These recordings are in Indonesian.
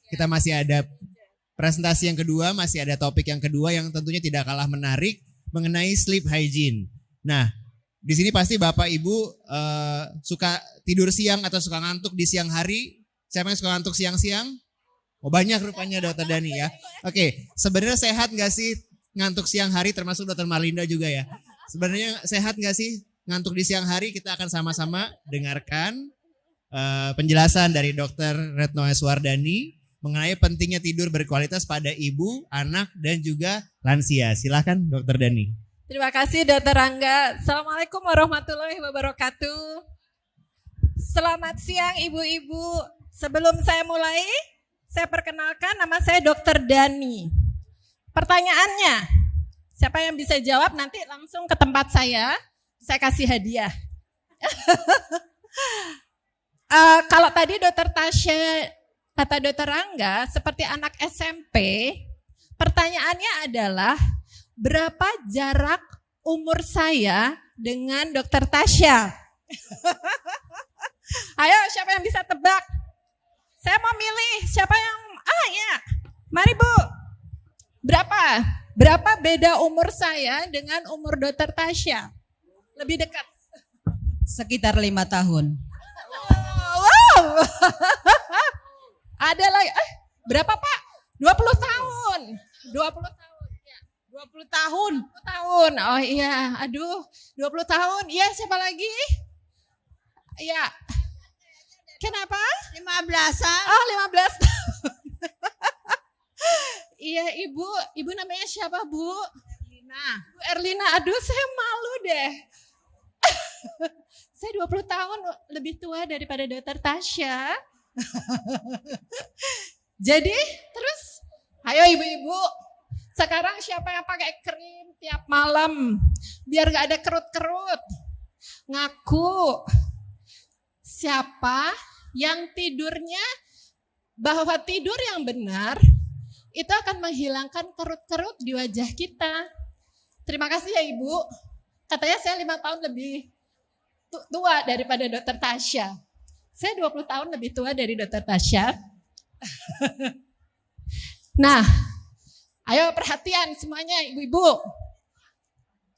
Kita masih ada presentasi yang kedua, masih ada topik yang kedua yang tentunya tidak kalah menarik mengenai sleep hygiene. Nah, di sini pasti Bapak Ibu suka tidur siang atau suka ngantuk di siang hari. Siapa yang suka ngantuk siang-siang? Oh banyak rupanya Dokter Dani ya. Oke, sebenarnya sehat nggak sih ngantuk siang hari, termasuk Dokter Marlinda juga ya. Sebenarnya sehat nggak sih ngantuk di siang hari? Kita akan sama-sama dengarkan penjelasan dari Dokter Retno Eswardani mengenai pentingnya tidur berkualitas pada ibu, anak, dan juga lansia. Silakan Dokter Dani. Terima kasih Dokter Rangga. Assalamualaikum warahmatullahi wabarakatuh. Selamat siang ibu-ibu. Sebelum saya mulai, saya perkenalkan nama saya Dokter Dani. Pertanyaannya, siapa yang bisa jawab nanti langsung ke tempat saya kasih hadiah. Kalau tadi Dokter Tasya kata Dokter Rangga seperti anak SMP, pertanyaannya adalah berapa jarak umur saya dengan Dokter Tasya? Ayo siapa yang bisa tebak? Saya mau milih siapa yang ya. Mari Bu. Berapa beda umur saya dengan umur Dokter Tasya? Lebih dekat. Sekitar 5 tahun. Wow. Ada lagi. Berapa Pak? 20 tahun. 20 tahun. Ya. 20 tahun. 20 tahun. Oh iya. Aduh. 20 tahun. Iya siapa lagi? Iya. Kenapa? 15-an. Oh 15 tahun. Iya Ibu. Ibu namanya siapa Bu? Erlina. Bu Erlina. Aduh saya malu deh. Saya 20 tahun lebih tua daripada Dokter Tasya. Jadi terus ayo ibu-ibu, sekarang siapa yang pakai krim tiap malam biar gak ada kerut-kerut? Ngaku. Siapa yang tidurnya, bahwa tidur yang benar itu akan menghilangkan kerut-kerut di wajah kita. Terima kasih ya Ibu. Katanya saya 5 tahun lebih tua daripada Dokter Tasya. Saya 20 tahun lebih tua dari Dokter Tasya. Nah, ayo perhatian semuanya ibu-ibu.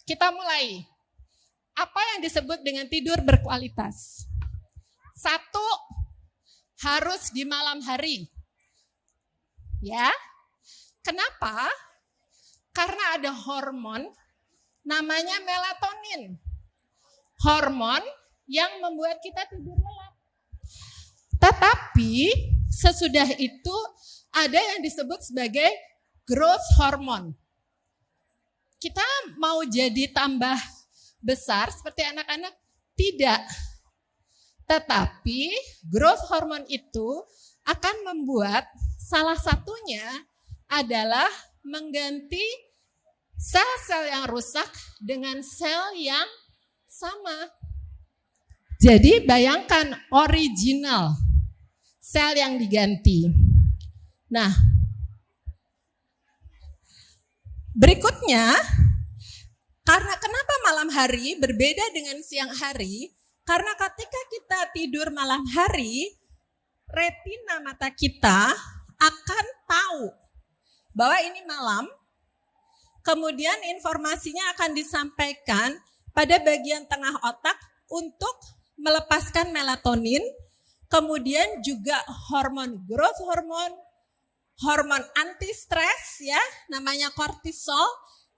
Kita mulai. Apa yang disebut dengan tidur berkualitas? 1, harus di malam hari. Ya. Kenapa? Karena ada hormon namanya melatonin. Hormon yang membuat kita tidur lelap. Tetapi sesudah itu ada yang disebut sebagai growth hormone. Kita mau jadi tambah besar seperti anak-anak? Tidak. Tetapi growth hormone itu akan membuat salah satunya adalah mengganti sel-sel yang rusak dengan sel yang sama. Jadi bayangkan original sel yang diganti. Nah, berikutnya, karena kenapa malam hari berbeda dengan siang hari? Karena ketika kita tidur malam hari, retina mata kita akan tahu bahwa ini malam, kemudian informasinya akan disampaikan pada bagian tengah otak untuk melepaskan melatonin, kemudian juga hormon growth hormone, hormon anti stres ya, namanya kortisol.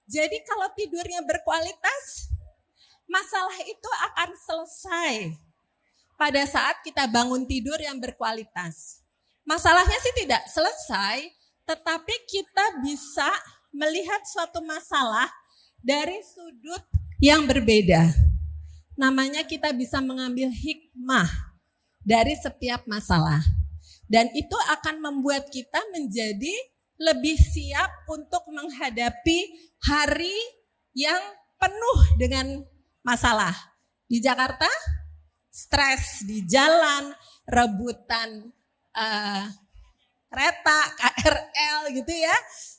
Jadi kalau tidurnya berkualitas, masalah itu akan selesai pada saat kita bangun tidur yang berkualitas. Masalahnya sih tidak selesai, tetapi kita bisa melihat suatu masalah dari sudut yang berbeda. Namanya kita bisa mengambil hikmah dari setiap masalah. Dan itu akan membuat kita menjadi lebih siap untuk menghadapi hari yang penuh dengan masalah. Di Jakarta, stres di jalan, rebutan kereta, KRL gitu ya.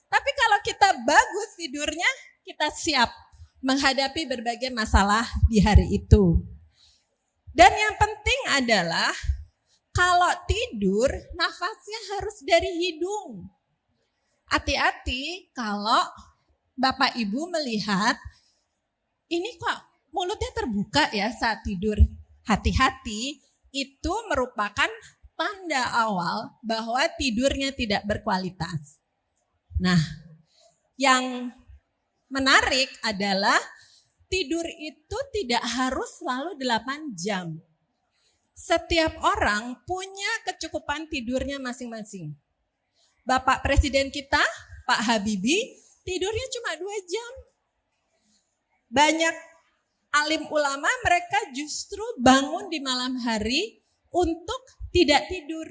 Tapi kalau kita bagus tidurnya, kita siap menghadapi berbagai masalah di hari itu. Dan yang penting adalah Kalau tidur, nafasnya harus dari hidung. Hati-hati kalau Bapak Ibu melihat, ini kok mulutnya terbuka ya saat tidur. Hati-hati, itu merupakan tanda awal bahwa tidurnya tidak berkualitas. Nah, yang menarik adalah tidur itu tidak harus selalu 8 jam. Setiap orang punya kecukupan tidurnya masing-masing. Bapak Presiden kita, Pak Habibie, tidurnya cuma 2 jam. Banyak alim ulama mereka justru bangun di malam hari untuk tidak tidur.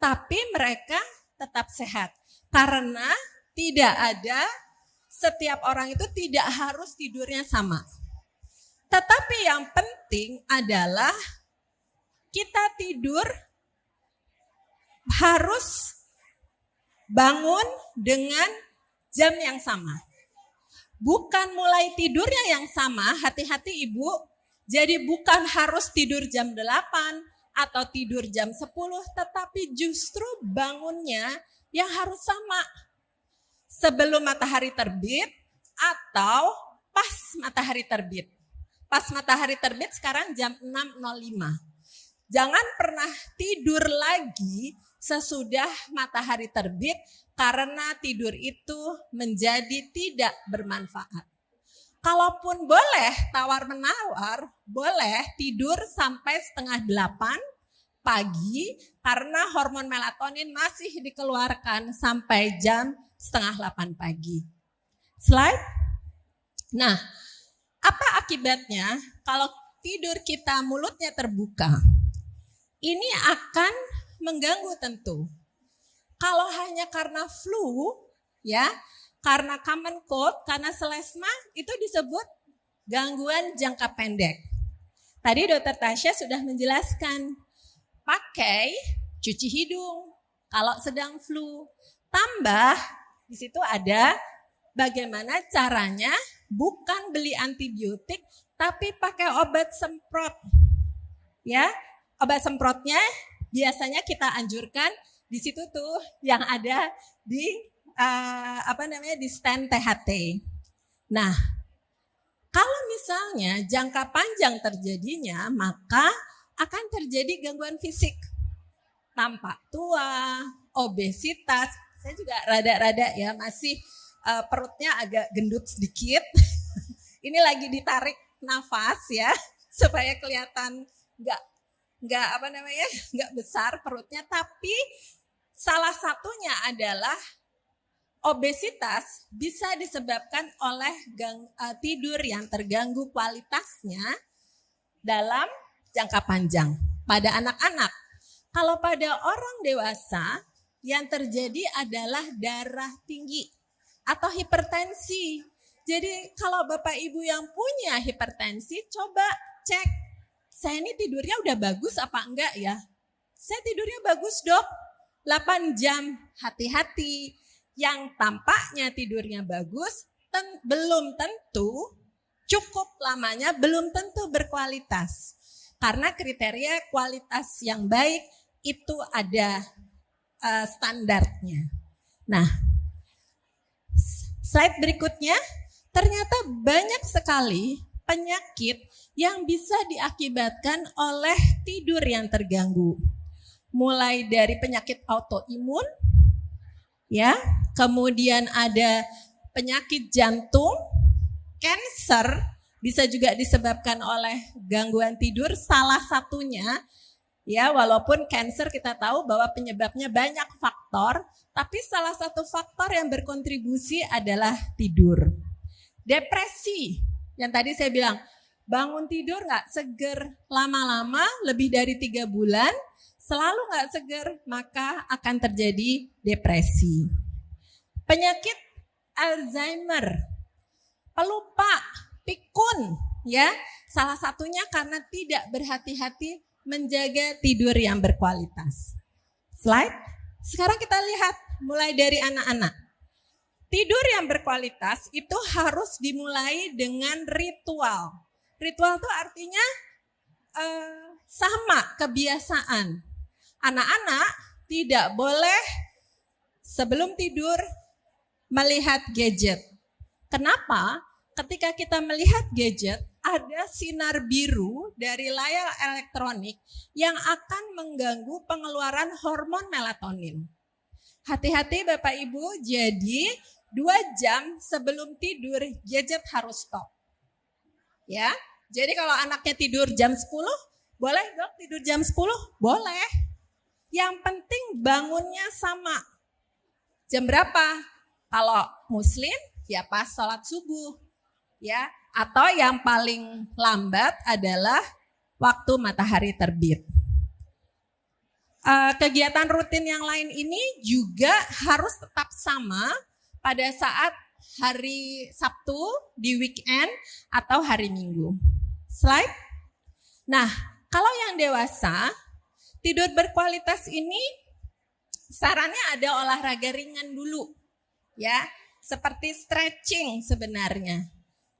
Tapi mereka tetap sehat. Karena tidak ada, setiap orang itu tidak harus tidurnya sama. Tetapi yang penting adalah kita tidur harus bangun dengan jam yang sama. Bukan mulai tidurnya yang sama, hati-hati ibu. Jadi bukan harus tidur jam 8 atau tidur jam 10, tetapi justru bangunnya yang harus sama. Sebelum matahari terbit atau pas matahari terbit. Pas matahari terbit sekarang jam 6.05. Jangan pernah tidur lagi sesudah matahari terbit karena tidur itu menjadi tidak bermanfaat. Kalaupun boleh tawar-menawar, boleh tidur sampai 7:30 pagi karena hormon melatonin masih dikeluarkan sampai jam 7:30 pagi. Slide. Nah, apa akibatnya kalau tidur kita mulutnya terbuka? Ini akan mengganggu tentu. Kalau hanya karena flu, ya, karena common cold, karena selesma, itu disebut gangguan jangka pendek. Tadi Dr. Tasya sudah menjelaskan, pakai cuci hidung kalau sedang flu. Tambah, di situ ada bagaimana caranya bukan beli antibiotik, tapi pakai obat semprot. Ya, obat semprotnya biasanya kita anjurkan di situ tuh yang ada di di stand THT. Nah, kalau misalnya jangka panjang terjadinya, maka akan terjadi gangguan fisik. Tampak tua, obesitas, saya juga rada-rada ya masih perutnya agak gendut sedikit. Ini lagi ditarik nafas ya supaya kelihatan nggak besar perutnya, tapi salah satunya adalah obesitas bisa disebabkan oleh tidur yang terganggu kualitasnya dalam jangka panjang pada anak-anak. Kalau pada orang dewasa yang terjadi adalah darah tinggi atau hipertensi. Jadi kalau Bapak Ibu yang punya hipertensi, coba cek, saya ini tidurnya udah bagus apa enggak ya? Saya tidurnya bagus dok, 8 jam, hati-hati. Yang tampaknya tidurnya bagus, belum tentu cukup lamanya, belum tentu berkualitas. Karena kriteria kualitas yang baik itu ada standarnya. Nah, slide berikutnya, ternyata banyak sekali penyakit yang bisa diakibatkan oleh tidur yang terganggu. Mulai dari penyakit autoimun, ya, kemudian ada penyakit jantung, kanker, bisa juga disebabkan oleh gangguan tidur. Salah satunya, ya, walaupun kanker kita tahu bahwa penyebabnya banyak faktor, tapi salah satu faktor yang berkontribusi adalah tidur. Depresi, yang tadi saya bilang, bangun tidur nggak seger, lama-lama lebih dari 3 bulan, selalu nggak seger, maka akan terjadi depresi. Penyakit Alzheimer, pelupa, pikun, ya, salah satunya karena tidak berhati-hati menjaga tidur yang berkualitas. Slide. Sekarang kita lihat mulai dari anak-anak. Tidur yang berkualitas itu harus dimulai dengan ritual. Ritual itu artinya sama kebiasaan. Anak-anak tidak boleh sebelum tidur melihat gadget. Kenapa? Ketika kita melihat gadget, ada sinar biru dari layar elektronik yang akan mengganggu pengeluaran hormon melatonin. Hati-hati Bapak Ibu, jadi 2 jam sebelum tidur gadget harus stop. Ya, jadi kalau anaknya tidur jam 10, boleh dok tidur jam 10? Boleh. Yang penting bangunnya sama. Jam berapa? Kalau muslim ya pas sholat subuh. Ya, atau yang paling lambat adalah waktu matahari terbit. Kegiatan rutin yang lain ini juga harus tetap sama pada saat hari Sabtu, di weekend, atau hari Minggu. Slide. Nah, kalau yang dewasa, tidur berkualitas ini sarannya ada olahraga ringan dulu. Ya, seperti stretching sebenarnya.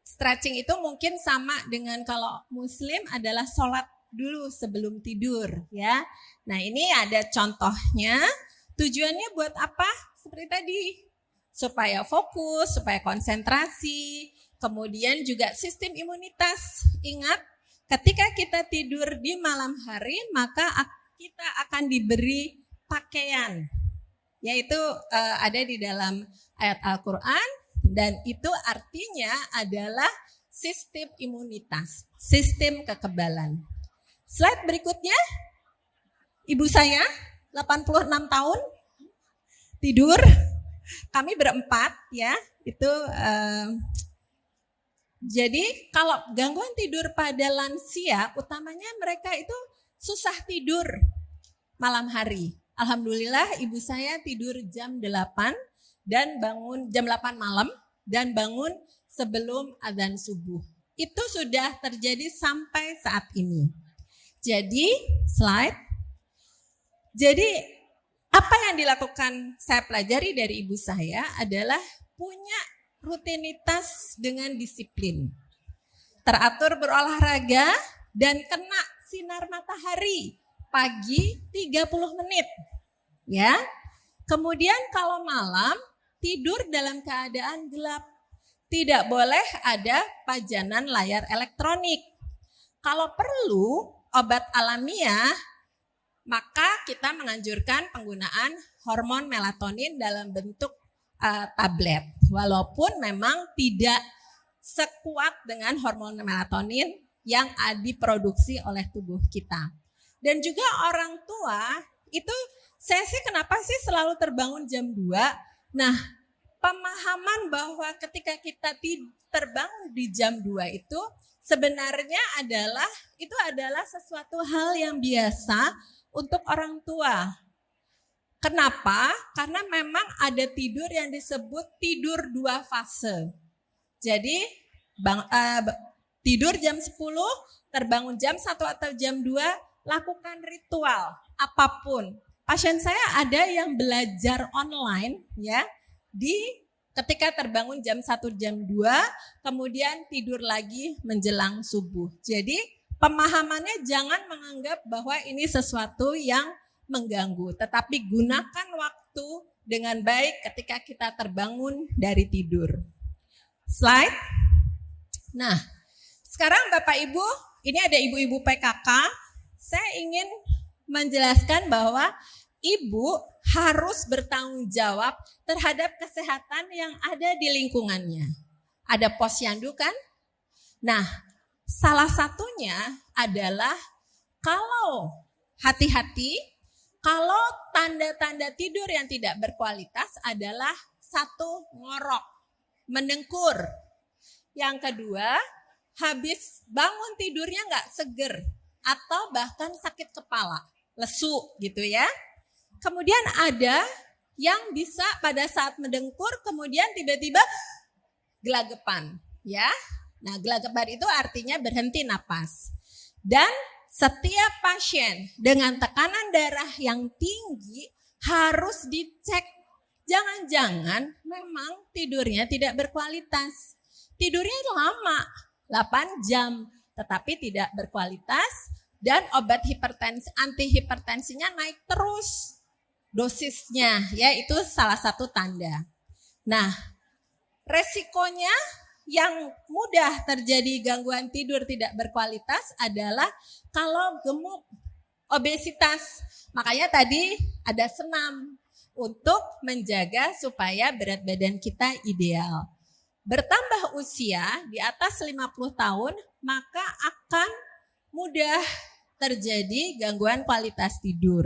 Stretching itu mungkin sama dengan kalau muslim adalah sholat dulu sebelum tidur ya. Nah ini ada contohnya, tujuannya buat apa? Seperti tadi, supaya fokus, supaya konsentrasi, kemudian juga sistem imunitas. Ingat, ketika kita tidur di malam hari, maka kita akan diberi pakaian, yaitu ada di dalam ayat Al-Quran, dan itu artinya adalah sistem imunitas, sistem kekebalan. Slide berikutnya, ibu saya 86 tahun, tidur, kami berempat ya, itu jadi kalau gangguan tidur pada lansia, utamanya mereka itu susah tidur malam hari. Alhamdulillah ibu saya tidur jam 8 dan bangun jam 8 malam dan bangun sebelum adzan subuh. Itu sudah terjadi sampai saat ini. Jadi slide. Jadi apa yang dilakukan saya pelajari dari ibu saya adalah punya rutinitas dengan disiplin. Teratur berolahraga dan kena sinar matahari pagi 30 menit. Ya. Kemudian kalau malam tidur dalam keadaan gelap. Tidak boleh ada pajanan layar elektronik. Kalau perlu obat alamiah, maka kita menganjurkan penggunaan hormon melatonin dalam bentuk tablet. Walaupun memang tidak sekuat dengan hormon melatonin yang diproduksi oleh tubuh kita. Dan juga orang tua, itu saya sih kenapa sih selalu terbangun jam 2? Nah, pemahaman bahwa ketika kita terbangun di jam 2 itu sebenarnya itu adalah sesuatu hal yang biasa untuk orang tua. Kenapa? Karena memang ada tidur yang disebut tidur 2 fase. Jadi tidur jam 10, terbangun jam 1 atau jam 2, lakukan ritual apapun. Pasien saya ada yang belajar online ya, ketika terbangun jam 1, jam 2, kemudian tidur lagi menjelang subuh. Jadi pemahamannya jangan menganggap bahwa ini sesuatu yang mengganggu, tetapi gunakan waktu dengan baik ketika kita terbangun dari tidur. Slide. Nah, sekarang Bapak Ibu, ini ada ibu-ibu PKK, saya ingin menjelaskan bahwa ibu harus bertanggung jawab terhadap kesehatan yang ada di lingkungannya. Ada posyandu kan? Nah, salah satunya adalah kalau hati-hati, kalau tanda-tanda tidur yang tidak berkualitas adalah 1, ngorok, mendengkur. Yang kedua, habis bangun tidurnya nggak seger atau bahkan sakit kepala, lesu gitu ya. Kemudian ada yang bisa pada saat mendengkur kemudian tiba-tiba gelagapan ya. Nah, gelagapan itu artinya berhenti napas. Dan setiap pasien dengan tekanan darah yang tinggi harus dicek. Jangan-jangan memang tidurnya tidak berkualitas. Tidurnya lama, 8 jam, tetapi tidak berkualitas, dan obat antihipertensinya naik terus dosisnya, ya itu salah satu tanda. Nah, resikonya yang mudah terjadi gangguan tidur tidak berkualitas adalah kalau gemuk, obesitas. Makanya tadi ada senam untuk menjaga supaya berat badan kita ideal. Bertambah usia di atas 50 tahun, maka akan mudah terjadi gangguan kualitas tidur.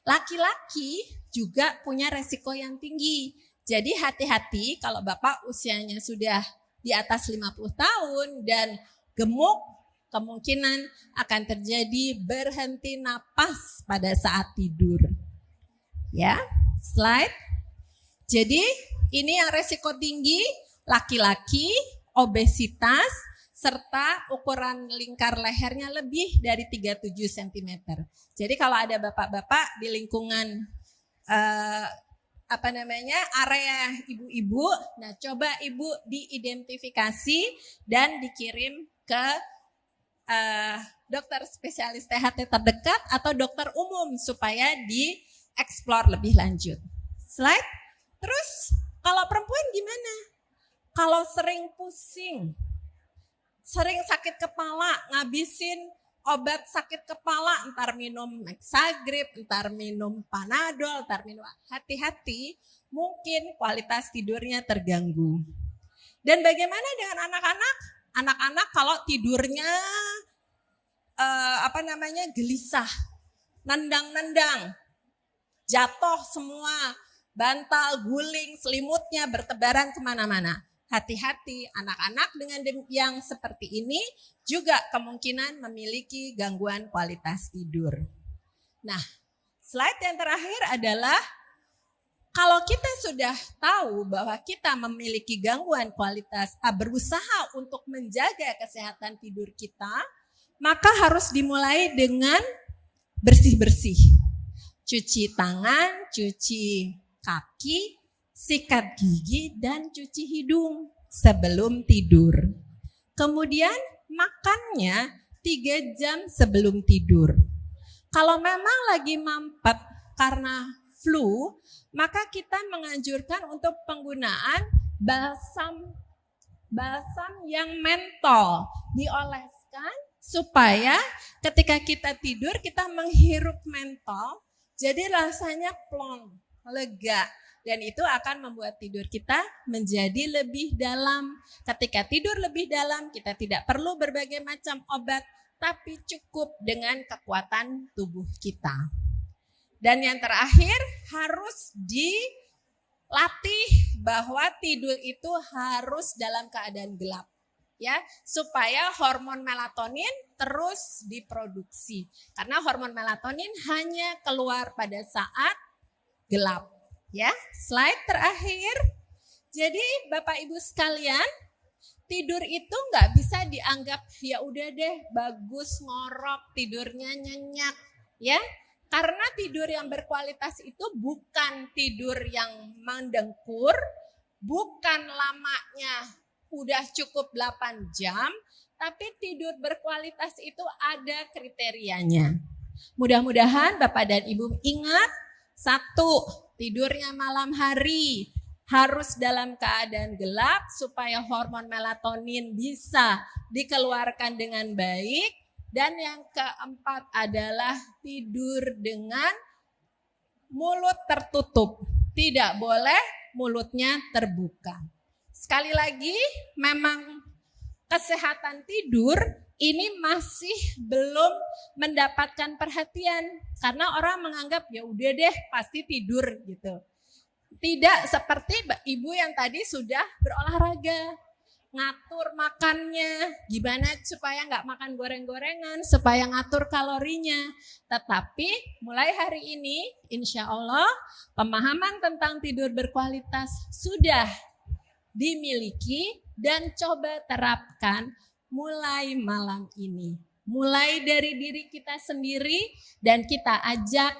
Laki-laki juga punya resiko yang tinggi. Jadi hati-hati kalau Bapak usianya sudah di atas 50 tahun dan gemuk, kemungkinan akan terjadi berhenti napas pada saat tidur. Ya, slide. Jadi ini yang resiko tinggi, laki-laki, obesitas, serta ukuran lingkar lehernya lebih dari 37 cm. Jadi kalau ada bapak-bapak di lingkungan area ibu-ibu, nah coba ibu diidentifikasi dan dikirim ke dokter spesialis THT terdekat atau dokter umum supaya dieksplor lebih lanjut. Slide. Terus kalau perempuan gimana? Kalau sering pusing, sering sakit kepala, ngabisin obat sakit kepala, entar minum Mexagrip, entar minum Panadol, entar minum, hati-hati, mungkin kualitas tidurnya terganggu. Dan bagaimana dengan anak-anak? Anak-anak kalau tidurnya gelisah, nendang-nendang, jatuh semua, bantal, guling, selimutnya bertebaran kemana-mana. Hati-hati, anak-anak dengan yang seperti ini juga kemungkinan memiliki gangguan kualitas tidur. Nah, slide yang terakhir adalah kalau kita sudah tahu bahwa kita memiliki gangguan kualitas, berusaha untuk menjaga kesehatan tidur kita, maka harus dimulai dengan bersih-bersih. Cuci tangan, cuci kaki, sikat gigi, dan cuci hidung sebelum tidur. Kemudian makannya 3 jam sebelum tidur. Kalau memang lagi mampet karena flu, maka kita menganjurkan untuk penggunaan balsam yang mentol. Dioleskan supaya ketika kita tidur kita menghirup mentol, jadi rasanya plong, lega. Dan itu akan membuat tidur kita menjadi lebih dalam. Ketika tidur lebih dalam, kita tidak perlu berbagai macam obat, tapi cukup dengan kekuatan tubuh kita. Dan yang terakhir, harus dilatih bahwa tidur itu harus dalam keadaan gelap. Ya, supaya hormon melatonin terus diproduksi. Karena hormon melatonin hanya keluar pada saat gelap. Ya, slide terakhir. Jadi Bapak Ibu sekalian, tidur itu nggak bisa dianggap ya udah deh bagus ngorok tidurnya nyenyak, ya. Karena tidur yang berkualitas itu bukan tidur yang mendengkur, bukan lamanya udah cukup 8 jam, tapi tidur berkualitas itu ada kriterianya. Mudah-mudahan Bapak dan Ibu ingat, 1, tidurnya malam hari harus dalam keadaan gelap supaya hormon melatonin bisa dikeluarkan dengan baik. Dan yang keempat adalah tidur dengan mulut tertutup. Tidak boleh mulutnya terbuka. Sekali lagi, memang kesehatan tidur ini masih belum mendapatkan perhatian karena orang menganggap ya udah deh pasti tidur gitu. Tidak seperti ibu yang tadi sudah berolahraga, ngatur makannya, gimana supaya nggak makan goreng-gorengan, supaya ngatur kalorinya. Tetapi mulai hari ini insya Allah pemahaman tentang tidur berkualitas sudah dimiliki dan coba terapkan mulai malam ini. Mulai dari diri kita sendiri dan kita ajak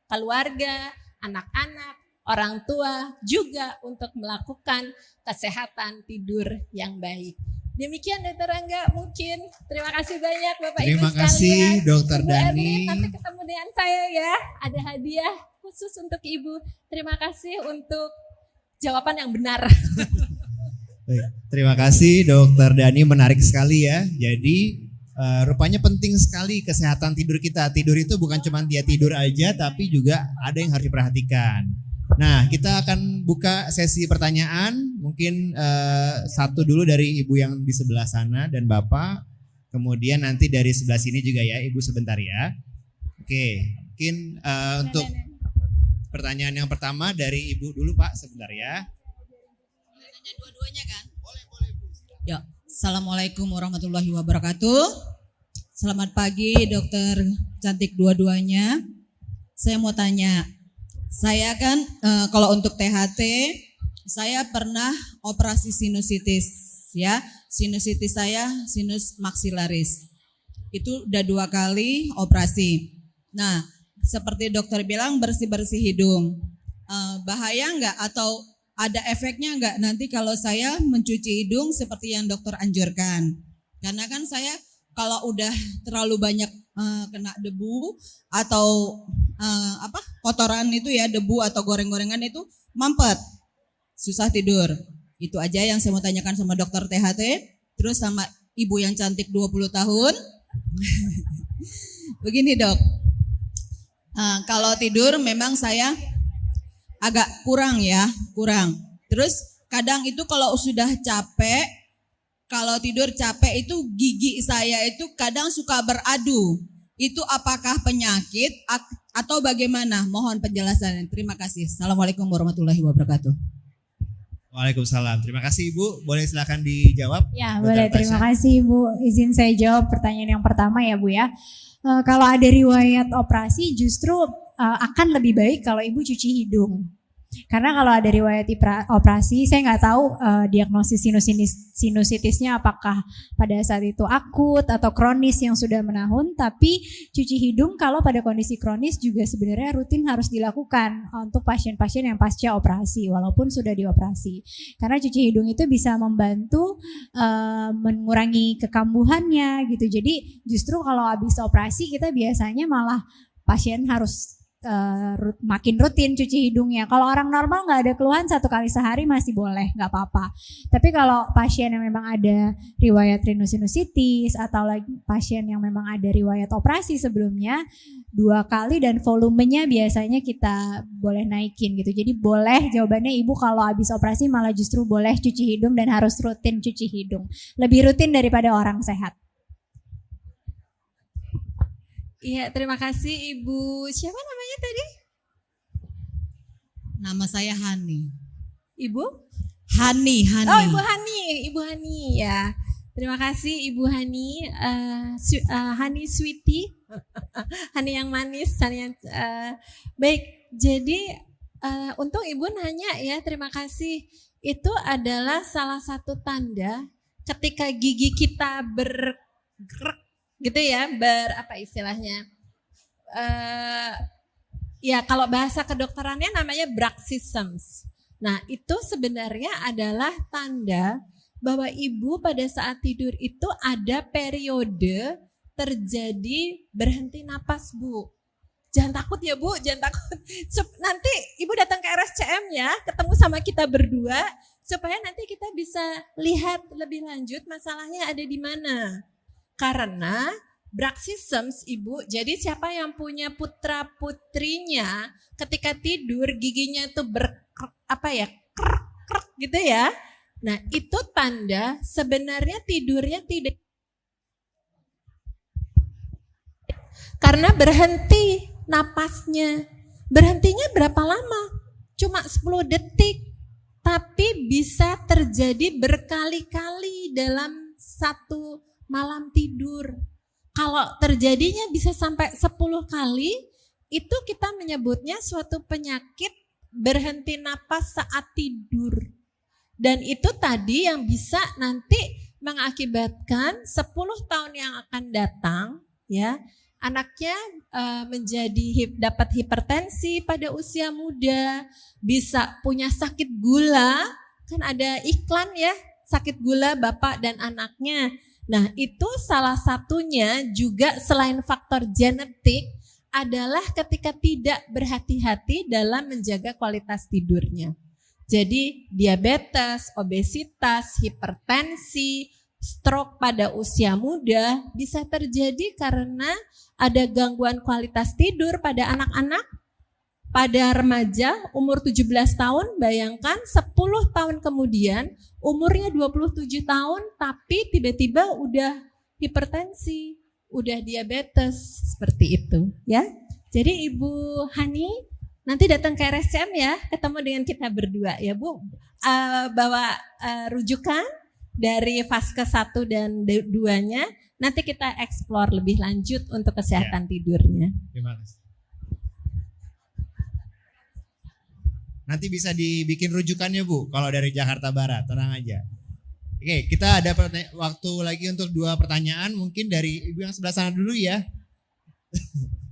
keluarga, anak-anak, orang tua juga untuk melakukan kesehatan tidur yang baik. Demikian Dokter Rangga mungkin. Terima kasih banyak Bapak Ibu Terima sekalian. kasih Dokter Ibu Dani. Erlin, nanti ketemu dengan saya ya. Ada hadiah khusus untuk Ibu. Terima kasih untuk jawaban yang benar. Baik, terima kasih Dokter Dani, menarik sekali ya. Jadi rupanya penting sekali kesehatan tidur kita. Tidur itu bukan cuma dia tidur aja, tapi juga ada yang harus diperhatikan. Nah, kita akan buka sesi pertanyaan. Mungkin satu dulu dari Ibu yang di sebelah sana dan Bapak. Kemudian nanti dari sebelah sini juga ya, Ibu sebentar ya. Oke, mungkin untuk pertanyaan yang pertama dari Ibu dulu Pak, sebentar ya. Dua-duanya kan? Boleh Bu. Ya, Assalamualaikum warahmatullahi wabarakatuh. Selamat pagi dokter cantik dua-duanya. Saya mau tanya, saya kan kalau untuk THT, saya pernah operasi sinusitis ya. Sinusitis saya sinus maksilaris. Itu udah 2 kali operasi. Nah, seperti dokter bilang bersih-bersih hidung. Bahaya enggak atau ada efeknya enggak nanti kalau saya mencuci hidung seperti yang dokter anjurkan? Karena kan saya kalau udah terlalu banyak kena debu atau kotoran itu ya, debu atau goreng-gorengan itu mampet, susah tidur. Itu aja yang saya mau tanyakan sama dokter THT. Terus sama ibu yang cantik 20 tahun. Begini dok, kalau tidur memang saya agak kurang. Terus kadang itu kalau sudah capek, kalau tidur capek itu gigi saya itu kadang suka beradu. Itu apakah penyakit atau bagaimana? Mohon penjelasannya. Terima kasih. Assalamualaikum warahmatullahi wabarakatuh. Waalaikumsalam. Terima kasih Ibu. Boleh silakan dijawab. Ya, Dr. boleh. Tasya. Terima kasih Ibu. Izin saya jawab pertanyaan yang pertama ya Bu ya. Kalau ada riwayat operasi justru akan lebih baik kalau Ibu cuci hidung. Karena kalau ada riwayat operasi, saya nggak tahu diagnosis sinusitisnya apakah pada saat itu akut atau kronis yang sudah menahun. Tapi cuci hidung kalau pada kondisi kronis juga sebenarnya rutin harus dilakukan untuk pasien-pasien yang pasca operasi walaupun sudah dioperasi. Karena cuci hidung itu bisa membantu mengurangi kekambuhannya gitu. Jadi justru kalau habis operasi kita biasanya malah pasien harus makin rutin cuci hidungnya. Kalau orang normal nggak ada keluhan 1 kali sehari masih boleh, nggak apa-apa. Tapi kalau pasien yang memang ada riwayat rhinosinusitis atau lagi pasien yang memang ada riwayat operasi sebelumnya 2 kali dan volumenya biasanya kita boleh naikin gitu. Jadi boleh, jawabannya Ibu kalau habis operasi malah justru boleh cuci hidung dan harus rutin cuci hidung. Lebih rutin daripada orang sehat. Iya, terima kasih Ibu. Siapa namanya tadi? Nama saya Hani. Ibu? Hani. Oh, Ibu Hani ya. Terima kasih Ibu Hani. Hani Sweetie. Hani yang manis, Hani yang baik. Jadi untung Ibu nanya ya, terima kasih. Itu adalah salah satu tanda ketika gigi kita bergerak gitu ya, apa istilahnya? Ya kalau bahasa kedokterannya namanya bruxisms. Nah itu sebenarnya adalah tanda bahwa ibu pada saat tidur itu ada periode terjadi berhenti napas Bu. Jangan takut ya Bu, jangan takut. Nanti ibu datang ke RSCM ya, ketemu sama kita berdua supaya nanti kita bisa lihat lebih lanjut masalahnya ada di mana. Karena bruxisms Ibu, jadi siapa yang punya putra putrinya ketika tidur giginya itu krek gitu ya. Nah itu tanda sebenarnya tidurnya tidak, karena berhenti napasnya. Berhentinya berapa lama? Cuma 10 detik. Tapi bisa terjadi berkali-kali dalam satu malam tidur. Kalau terjadinya bisa sampai 10 kali, itu kita menyebutnya suatu penyakit berhenti napas saat tidur. Dan itu tadi yang bisa nanti mengakibatkan 10 tahun yang akan datang, ya, anaknya dapat hipertensi pada usia muda, bisa punya sakit gula, kan ada iklan ya, sakit gula bapak dan anaknya. Nah, itu salah satunya juga selain faktor genetik adalah ketika tidak berhati-hati dalam menjaga kualitas tidurnya. Jadi diabetes, obesitas, hipertensi, stroke pada usia muda bisa terjadi karena ada gangguan kualitas tidur pada anak-anak, pada remaja umur 17 tahun, bayangkan 10 tahun kemudian umurnya 27 tahun tapi tiba-tiba udah hipertensi, udah diabetes, seperti itu ya. Jadi Ibu Hani nanti datang ke RSCM ya, ketemu dengan kita berdua ya Bu, bawa rujukan dari fase 1 dan 2-nya, nanti kita explore lebih lanjut untuk kesehatan tidurnya. Terima kasih. Nanti bisa dibikin rujukannya Bu, kalau dari Jakarta Barat, tenang aja. Oke, kita ada waktu lagi untuk 2 pertanyaan, mungkin dari Ibu yang sebelah sana dulu ya.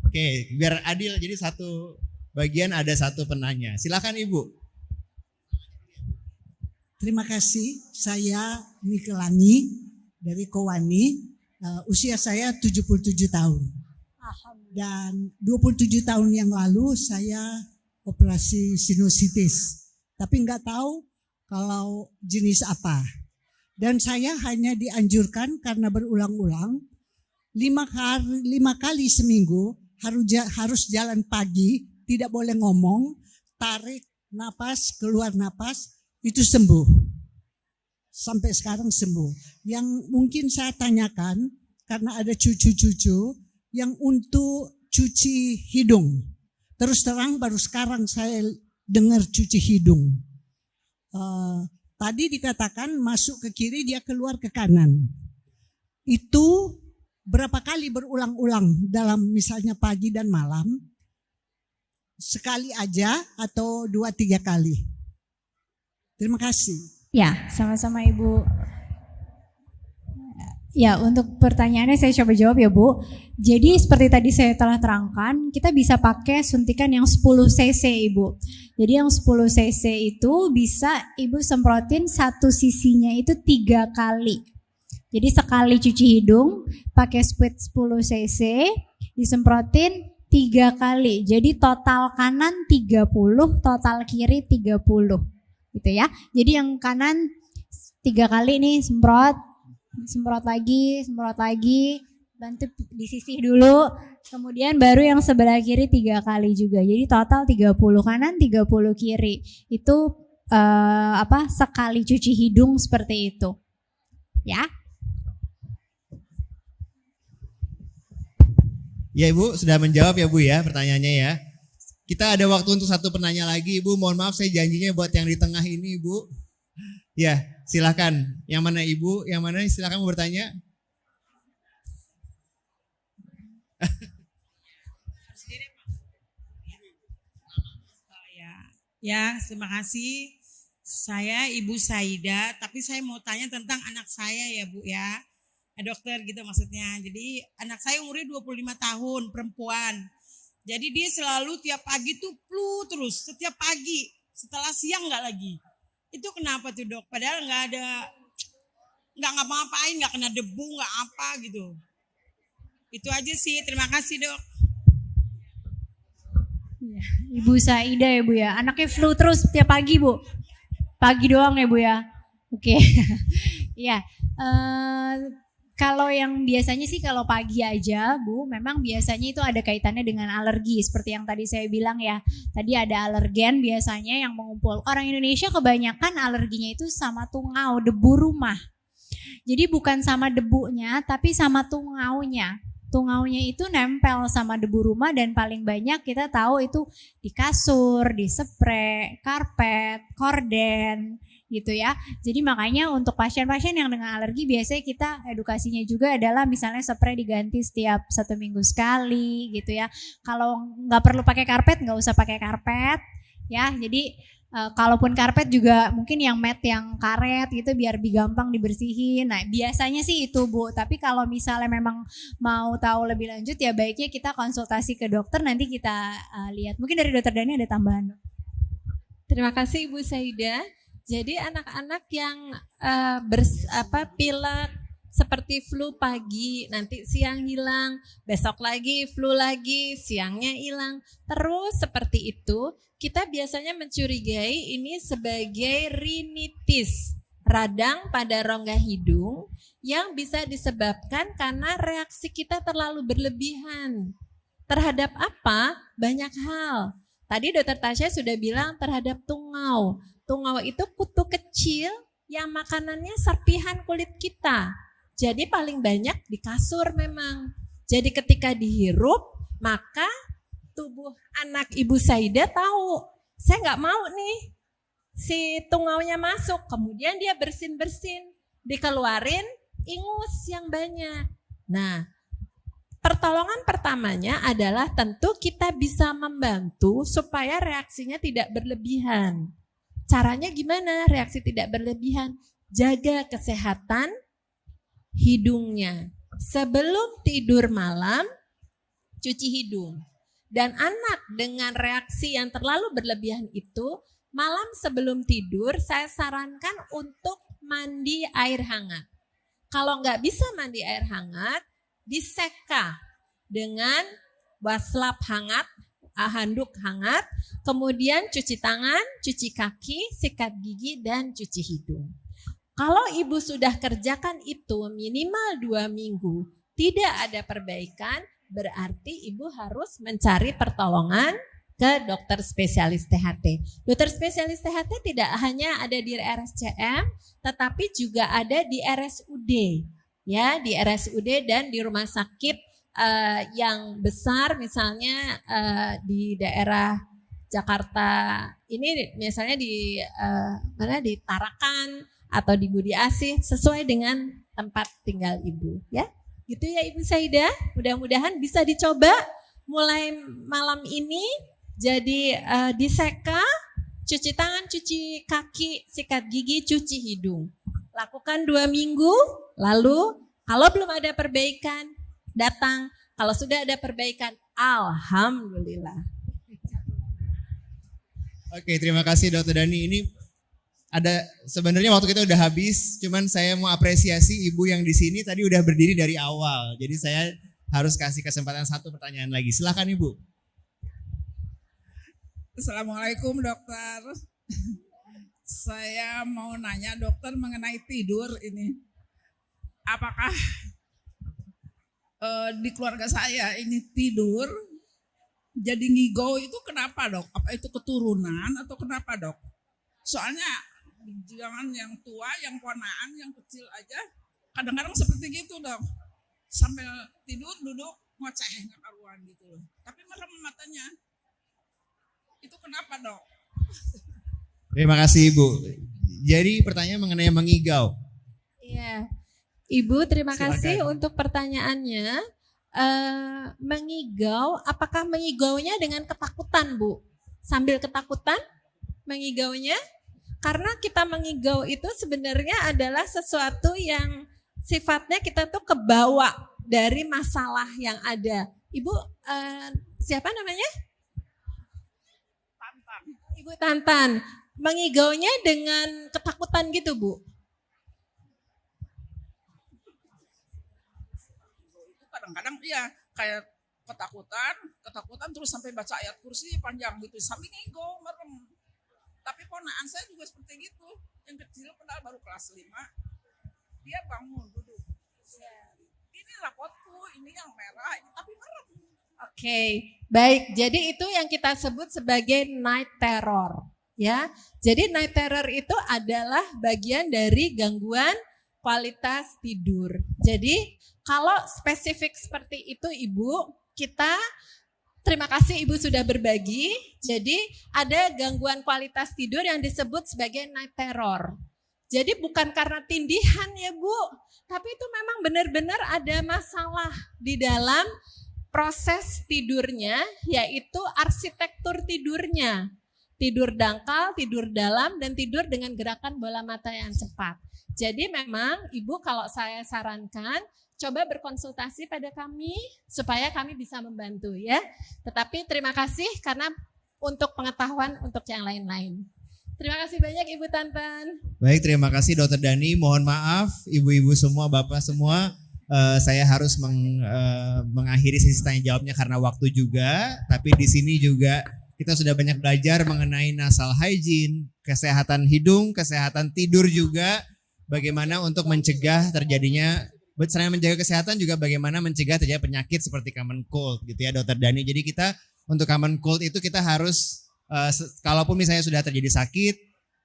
Oke, biar adil, jadi satu bagian ada 1 penanya. Silakan Ibu. Terima kasih, saya Nikelani dari Kowani, usia saya 77 tahun. Dan 27 tahun yang lalu saya operasi sinusitis, tapi nggak tahu kalau jenis apa. Dan saya hanya dianjurkan karena berulang-ulang 5 kali seminggu harus jalan pagi, tidak boleh ngomong, tarik napas, keluar napas, itu sembuh. Sampai sekarang sembuh. Yang mungkin saya tanyakan, karena ada cucu-cucu yang untuk cuci hidung. Terus terang baru sekarang saya dengar cuci hidung. Tadi dikatakan masuk ke kiri, dia keluar ke kanan. Itu berapa kali berulang-ulang dalam misalnya pagi dan malam? Sekali aja atau 2-3 kali? Terima kasih. Ya, sama-sama Ibu. Ya, untuk pertanyaannya saya coba jawab ya Bu. Jadi seperti tadi saya telah terangkan, kita bisa pakai suntikan yang 10 cc Ibu. Jadi yang 10 cc itu bisa Ibu semprotin satu sisinya itu 3 kali. Jadi sekali cuci hidung pakai speed 10 cc, disemprotin 3 kali. Jadi total kanan 30, total kiri 30. Gitu ya. Jadi yang kanan 3 kali nih semprot lagi, bantu disisih dulu, kemudian baru yang sebelah kiri 3 kali juga. Jadi total 30 kanan, 30 kiri. Itu sekali cuci hidung seperti itu. Ya. Ya Ibu, sudah menjawab ya Bu ya pertanyaannya ya. Kita ada waktu untuk 1 penanya lagi Ibu, mohon maaf saya janjinya buat yang di tengah ini Ibu. Ya, silakan. Yang mana Ibu? Yang mana? Silakan mau bertanya. Ya, terima kasih. Saya Ibu Saida, tapi saya mau tanya tentang anak saya ya Bu ya. Dokter gitu maksudnya. Jadi anak saya umurnya 25 tahun, perempuan. Jadi dia selalu tiap pagi tuh flu terus, setiap pagi. Setelah siang enggak lagi. Itu kenapa tuh Dok? Padahal enggak ngapa-ngapain, enggak kena debu, enggak apa gitu. Itu aja sih, terima kasih Dok. Ya, Ibu Saida ya Bu ya, anaknya flu terus tiap pagi Bu. Pagi doang ya Bu ya. Oke. Ya, kalau yang biasanya sih kalau pagi aja Bu, memang biasanya itu ada kaitannya dengan alergi. Seperti yang tadi saya bilang ya, tadi ada alergen biasanya yang mengumpul. Orang Indonesia kebanyakan alerginya itu sama tungau, debu rumah. Jadi bukan sama debunya, tapi sama tungaunya. Tungaunya itu nempel sama debu rumah dan paling banyak kita tahu itu di kasur, di spray, karpet, korden gitu ya. Jadi makanya untuk pasien-pasien yang dengan alergi biasanya kita edukasinya juga adalah misalnya spray diganti setiap 1 minggu sekali gitu ya. Kalau nggak perlu pakai karpet nggak usah pakai karpet ya. Jadi kalaupun karpet juga mungkin yang mat yang karet gitu biar lebih gampang dibersihin. Nah biasanya sih itu Bu, tapi kalau misalnya memang mau tahu lebih lanjut ya baiknya kita konsultasi ke dokter, nanti kita lihat. Mungkin dari Dokter Dani ada tambahan. Terima kasih Ibu Saida. Jadi anak-anak yang pilek seperti flu pagi, nanti siang hilang, besok lagi flu lagi, siangnya hilang. Terus seperti itu, kita biasanya mencurigai ini sebagai rinitis, radang pada rongga hidung yang bisa disebabkan karena reaksi kita terlalu berlebihan. Terhadap apa? Banyak hal. Tadi Dokter Tasya sudah bilang terhadap tungau. Tungau itu kutu kecil yang makanannya serpihan kulit kita. Jadi paling banyak di kasur memang. Jadi ketika dihirup, maka tubuh anak Ibu Saida tahu, saya nggak mau nih si tungaunya masuk. Kemudian dia bersin-bersin, dikeluarin ingus yang banyak. Nah, pertolongan pertamanya adalah tentu kita bisa membantu supaya reaksinya tidak berlebihan. Caranya gimana reaksi tidak berlebihan? Jaga kesehatan hidungnya. Sebelum tidur malam, cuci hidung. Dan anak dengan reaksi yang terlalu berlebihan itu, malam sebelum tidur saya sarankan untuk mandi air hangat. Kalau nggak bisa mandi air hangat, diseka dengan waslap hangat, handuk hangat, kemudian cuci tangan, cuci kaki, sikat gigi, dan cuci hidung. Kalau ibu sudah kerjakan itu minimal 2 minggu, tidak ada perbaikan, berarti ibu harus mencari pertolongan ke dokter spesialis THT. Dokter spesialis THT tidak hanya ada di RSCM, tetapi juga ada di RSUD, ya, di RSUD dan di rumah sakit yang besar, misalnya di daerah Jakarta ini, misalnya di di Tarakan atau di Budi Asih, sesuai dengan tempat tinggal ibu, ya. Gitu ya Ibu Saida, mudah-mudahan bisa dicoba mulai malam ini. Jadi diseka, cuci tangan, cuci kaki, sikat gigi, cuci hidung. Lakukan 2 minggu, lalu kalau belum ada perbaikan, datang. Kalau sudah ada perbaikan, alhamdulillah. Oke, terima kasih Dokter Dani. Ini ada sebenarnya waktu kita udah habis, cuman saya mau apresiasi ibu yang di sini tadi udah berdiri dari awal. Jadi saya harus kasih kesempatan 1 pertanyaan lagi. Silakan Ibu. Assalamualaikum dokter. Saya mau nanya dokter mengenai tidur ini. Apakah di keluarga saya ini tidur jadi ngigau itu kenapa dok? Apa itu keturunan atau kenapa dok? Soalnya jangan yang tua, yang ponaan, yang kecil aja kadang-kadang seperti gitu dok. Sambil tidur duduk ngoceh nggak karuan gitu loh. Tapi merem matanya. Itu kenapa dok? Terima kasih Ibu. Jadi pertanyaan mengenai mengigau. Iya, Ibu terima Silakan. kasih untuk pertanyaannya. Mengigau, apakah mengigaunya dengan ketakutan Bu? Sambil ketakutan mengigaunya? Karena kita mengigau itu sebenarnya adalah sesuatu yang sifatnya kita tuh kebawa dari masalah yang ada. Ibu siapa namanya? Tantan. Ibu Tantan. Mengigaunya dengan ketakutan gitu Bu? Itu kadang-kadang iya kayak ketakutan terus sampai baca ayat kursi panjang gitu sambil ngigau merem. Tapi ponaan saya juga seperti gitu. Yang kecil padahal baru kelas 5. Dia bangun duduk. Ini rapotku, ini yang merah, ini tapi merem. Oke, baik. Jadi itu yang kita sebut sebagai night terror, ya. Jadi night terror itu adalah bagian dari gangguan kualitas tidur. Jadi kalau spesifik seperti itu Ibu, kita terima kasih Ibu sudah berbagi. Jadi ada gangguan kualitas tidur yang disebut sebagai night terror. Jadi bukan karena tindihan ya Bu, tapi itu memang benar-benar ada masalah di dalam proses tidurnya, yaitu arsitektur tidurnya. Tidur dangkal, tidur dalam, dan tidur dengan gerakan bola mata yang cepat. Jadi memang Ibu kalau saya sarankan, coba berkonsultasi pada kami supaya kami bisa membantu ya. Tetapi terima kasih karena untuk pengetahuan untuk yang lain-lain. Terima kasih banyak Ibu Tantan. Baik, terima kasih Dokter Dani. Mohon maaf ibu-ibu semua, bapak semua. Saya harus mengakhiri sesi tanya jawabnya karena waktu juga. Tapi di sini juga kita sudah banyak belajar mengenai nasal hygiene, kesehatan hidung, kesehatan tidur juga. Bagaimana untuk mencegah terjadinya, selain menjaga kesehatan juga bagaimana mencegah terjadi penyakit seperti common cold gitu ya Dokter Dani. Jadi kita untuk common cold itu kita harus kalaupun misalnya sudah terjadi sakit,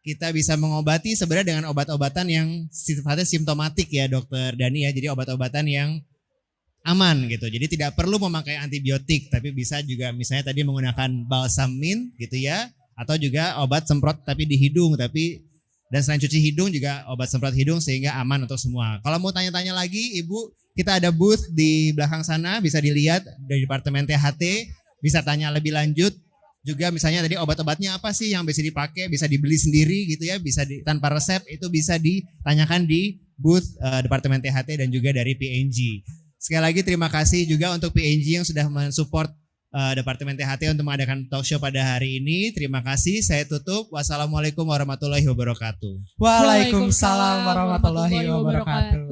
kita bisa mengobati sebenarnya dengan obat-obatan yang sifatnya simptomatik ya Dokter Dani ya. Jadi obat-obatan yang aman gitu. Jadi tidak perlu memakai antibiotik, tapi bisa juga misalnya tadi menggunakan balsam mint gitu ya, atau juga obat semprot tapi di hidung, dan selain cuci hidung juga obat semprot hidung sehingga aman untuk semua. Kalau mau tanya-tanya lagi Ibu, kita ada booth di belakang sana, bisa dilihat dari Departemen THT, bisa tanya lebih lanjut. Juga misalnya tadi obat-obatnya apa sih yang bisa dipakai, bisa dibeli sendiri gitu ya, bisa tanpa resep, itu bisa ditanyakan di booth Departemen THT dan juga dari PNG. Sekali lagi terima kasih juga untuk PNG yang sudah mensupport Departemen THT untuk mengadakan talk show pada hari ini. Terima kasih, saya tutup. Wassalamualaikum warahmatullahi wabarakatuh. Waalaikumsalam warahmatullahi wabarakatuh.